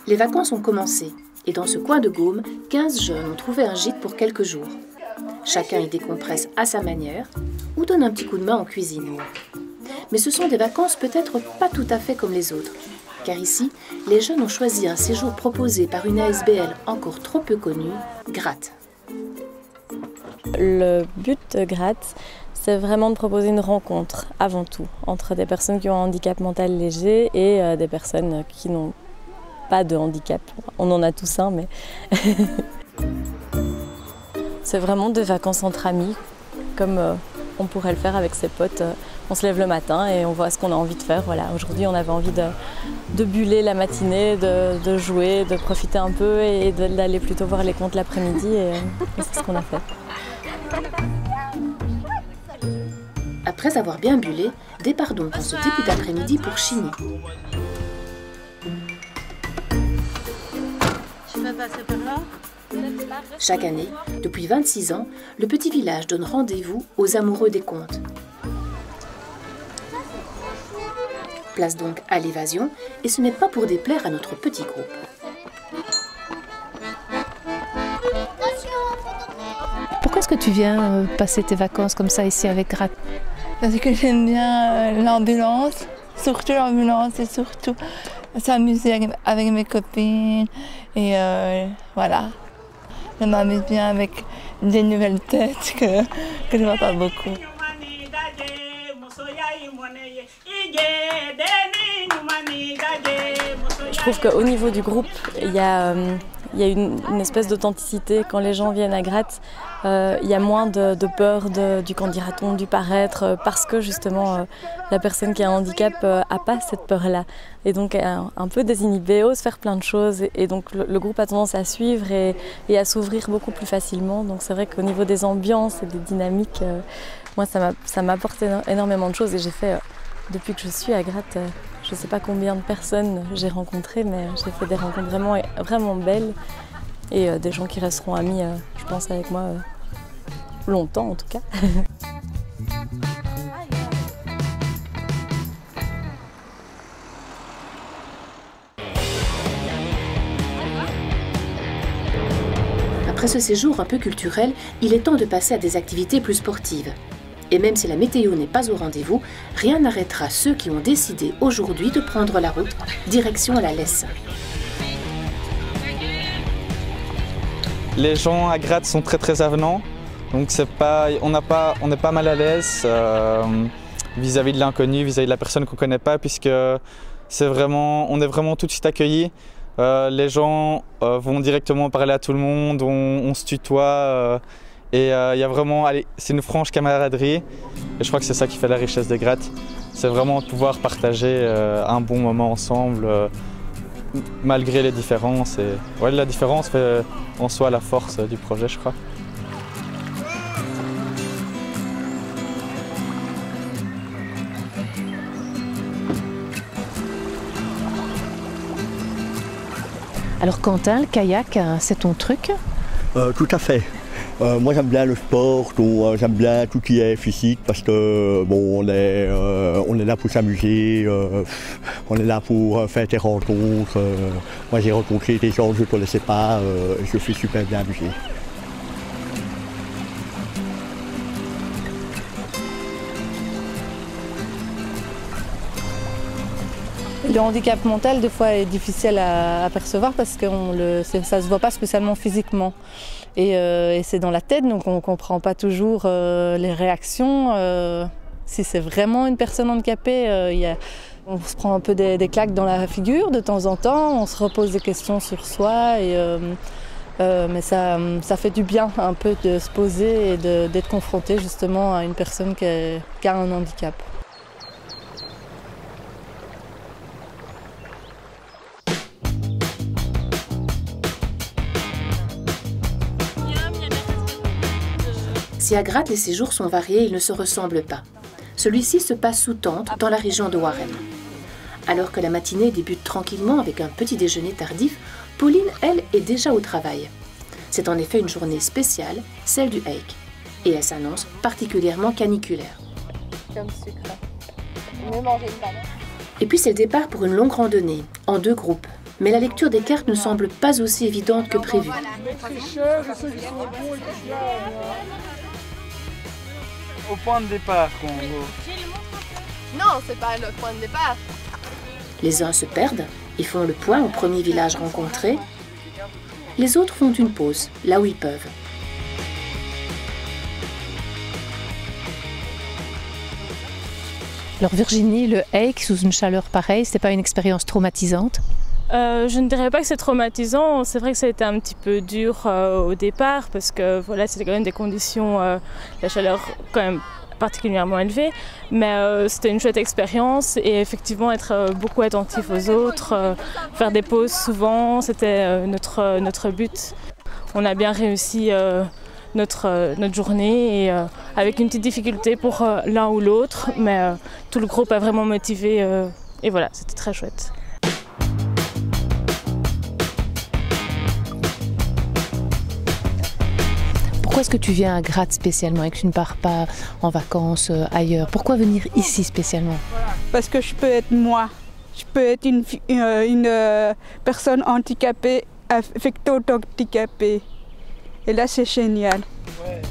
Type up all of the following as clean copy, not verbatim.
Les vacances ont commencé et dans ce coin de Gaume, 15 jeunes ont trouvé un gîte pour quelques jours. Chacun y décompresse à sa manière ou donne un petit coup de main en cuisine. Mais ce sont des vacances peut-être pas tout à fait comme les autres. Car ici, les jeunes ont choisi un séjour proposé par une ASBL encore trop peu connue, Gratte. Le but de Gratte, c'est vraiment de proposer une rencontre, avant tout, entre des personnes qui ont un handicap mental léger et des personnes qui n'ont pas de handicap. On en a tous un, mais... C'est vraiment des vacances entre amis, comme on pourrait le faire avec ses potes. On se lève le matin et on voit ce qu'on a envie de faire. Voilà. Aujourd'hui, on avait envie de buller la matinée, de jouer, de profiter un peu et d'aller plutôt voir les contes l'après-midi. Et c'est ce qu'on a fait. Après avoir bien bullé, départ donc en ce début d'après-midi pour Chigny. Je vais passer par là. Chaque année, depuis 26 ans, le petit village donne rendez-vous aux amoureux des contes. Place donc à l'évasion, et ce n'est pas pour déplaire à notre petit groupe. Pourquoi est-ce que tu viens passer tes vacances comme ça ici avec Gratte? Parce que j'aime bien l'ambulance, surtout l'ambulance et surtout s'amuser avec mes copines et voilà. Je m'amuse bien avec des nouvelles têtes que je ne vois pas beaucoup. Je trouve qu'au niveau du groupe, il y a une espèce d'authenticité. Quand les gens viennent à Gratte, il y a moins de peur du qu'en dira-t-on, du paraître, parce que justement la personne qui a un handicap n'a pas cette peur-là. Et donc un peu désinhibée, ose faire plein de choses. Et donc le groupe a tendance à suivre et à s'ouvrir beaucoup plus facilement. Donc c'est vrai qu'au niveau des ambiances et des dynamiques, moi ça m'apporte énormément de choses. Et j'ai fait, depuis que je suis à Gratte, je ne sais pas combien de personnes j'ai rencontrées, mais j'ai fait des rencontres vraiment belles et des gens qui resteront amis, je pense, avec moi longtemps en tout cas. Après ce séjour un peu culturel, il est temps de passer à des activités plus sportives. Et même si la météo n'est pas au rendez-vous, rien n'arrêtera ceux qui ont décidé aujourd'hui de prendre la route, direction la Lesse. Les gens à Gratte sont très avenants, donc on n'est pas mal à l'aise vis-à-vis de l'inconnu, vis-à-vis de la personne qu'on ne connaît pas, puisque on est vraiment tout de suite accueillis. Les gens vont directement parler à tout le monde, on se tutoie. Et il y a vraiment, c'est une franche camaraderie et je crois que c'est ça qui fait la richesse des Gratte. C'est vraiment de pouvoir partager un bon moment ensemble malgré les différences. Et, ouais, la différence fait en soi la force du projet, je crois. Alors Quentin, le kayak, c'est ton truc? Tout à fait. Moi j'aime bien le sport, donc j'aime bien tout qui est physique parce que bon, on est là pour s'amuser, on est là pour faire des rencontres. Moi j'ai rencontré des gens que je ne connaissais pas, je suis super bien amusé. Le handicap mental, des fois, est difficile à percevoir parce que ça ne se voit pas spécialement physiquement. Et c'est dans la tête, donc on ne comprend pas toujours les réactions. Si c'est vraiment une personne handicapée, on se prend un peu des claques dans la figure de temps en temps, on se repose des questions sur soi. Mais ça fait du bien un peu de se poser et d'être confronté justement à une personne qui a un handicap. Si à Gratte les séjours sont variés, ils ne se ressemblent pas. Celui-ci se passe sous tente dans la région de Waremme. Alors que la matinée débute tranquillement avec un petit déjeuner tardif, Pauline, elle, est déjà au travail. C'est en effet une journée spéciale, celle du hike. Et elle s'annonce particulièrement caniculaire. Comme sucre. Mieux manger une banane. Et puis c'est le départ pour une longue randonnée, en 2 groupes. Mais la lecture des cartes ne semble pas aussi évidente que prévu. Au point de départ, quoi, en gros. Non, c'est pas le point de départ. Les uns se perdent et font le point au premier village rencontré. Les autres font une pause, là où ils peuvent. Alors Virginie, le hike sous une chaleur pareille, c'était pas une expérience traumatisante? Je ne dirais pas que c'est traumatisant. C'est vrai que ça a été un petit peu dur au départ parce que voilà, c'était quand même des conditions, la chaleur quand même particulièrement élevée. Mais c'était une chouette expérience et effectivement être beaucoup attentif aux autres, faire des pauses souvent, c'était notre but. On a bien réussi notre journée et avec une petite difficulté pour l'un ou l'autre, mais tout le groupe a vraiment motivé et voilà, c'était très chouette. Pourquoi est-ce que tu viens à Gratte spécialement et que tu ne pars pas en vacances ailleurs? Pourquoi venir ici spécialement? Parce que je peux être moi. Je peux être une personne handicapée, affecto-handicapée. Et là, c'est génial. Ouais.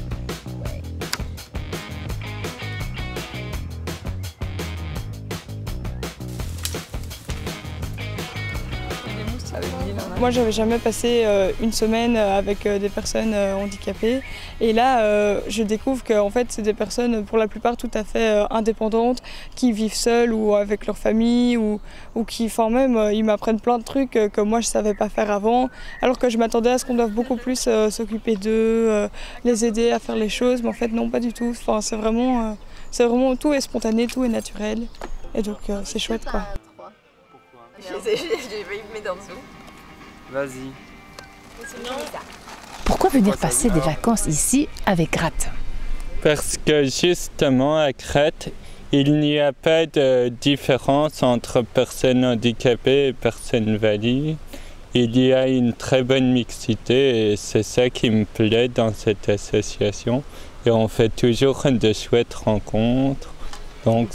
Moi, j'avais jamais passé une semaine avec des personnes handicapées. Et là, je découvre qu'en fait, c'est des personnes, pour la plupart, tout à fait indépendantes, qui vivent seules ou avec leur famille, ou qui, enfin même, ils m'apprennent plein de trucs que moi, je savais pas faire avant. Alors que je m'attendais à ce qu'on doive beaucoup plus s'occuper d'eux, les aider à faire les choses. Mais en fait, non, pas du tout. Enfin, c'est vraiment, tout est spontané, tout est naturel. Et donc, c'est chouette, quoi. Pourquoi? Je vais me mettre en dessous. Vas-y. Pourquoi venir passer des vacances ici avec Gratte? Parce que justement à Gratte, il n'y a pas de différence entre personnes handicapées et personnes valides. Il y a une très bonne mixité et c'est ça qui me plaît dans cette association. Et on fait toujours de chouettes rencontres. Donc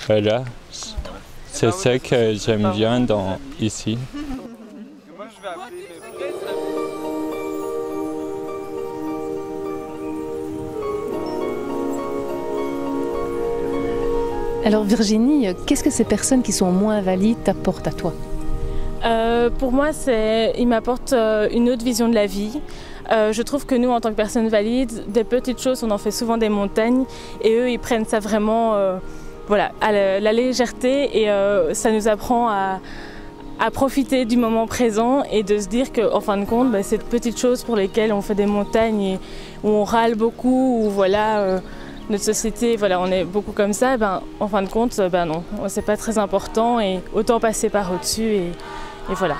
voilà, c'est ça que j'aime bien ici. Alors Virginie, qu'est-ce que ces personnes qui sont moins valides t'apportent à toi? Pour moi, ils m'apportent une autre vision de la vie. Je trouve que nous, en tant que personnes valides, des petites choses, on en fait souvent des montagnes. Et eux, ils prennent ça vraiment voilà, à la légèreté et ça nous apprend à profiter du moment présent et de se dire qu'en fin de compte, c'est de petites choses pour lesquelles on fait des montagnes et où on râle beaucoup, où voilà, notre société, voilà, on est beaucoup comme ça, en fin de compte, non, c'est pas très important et autant passer par au-dessus et voilà.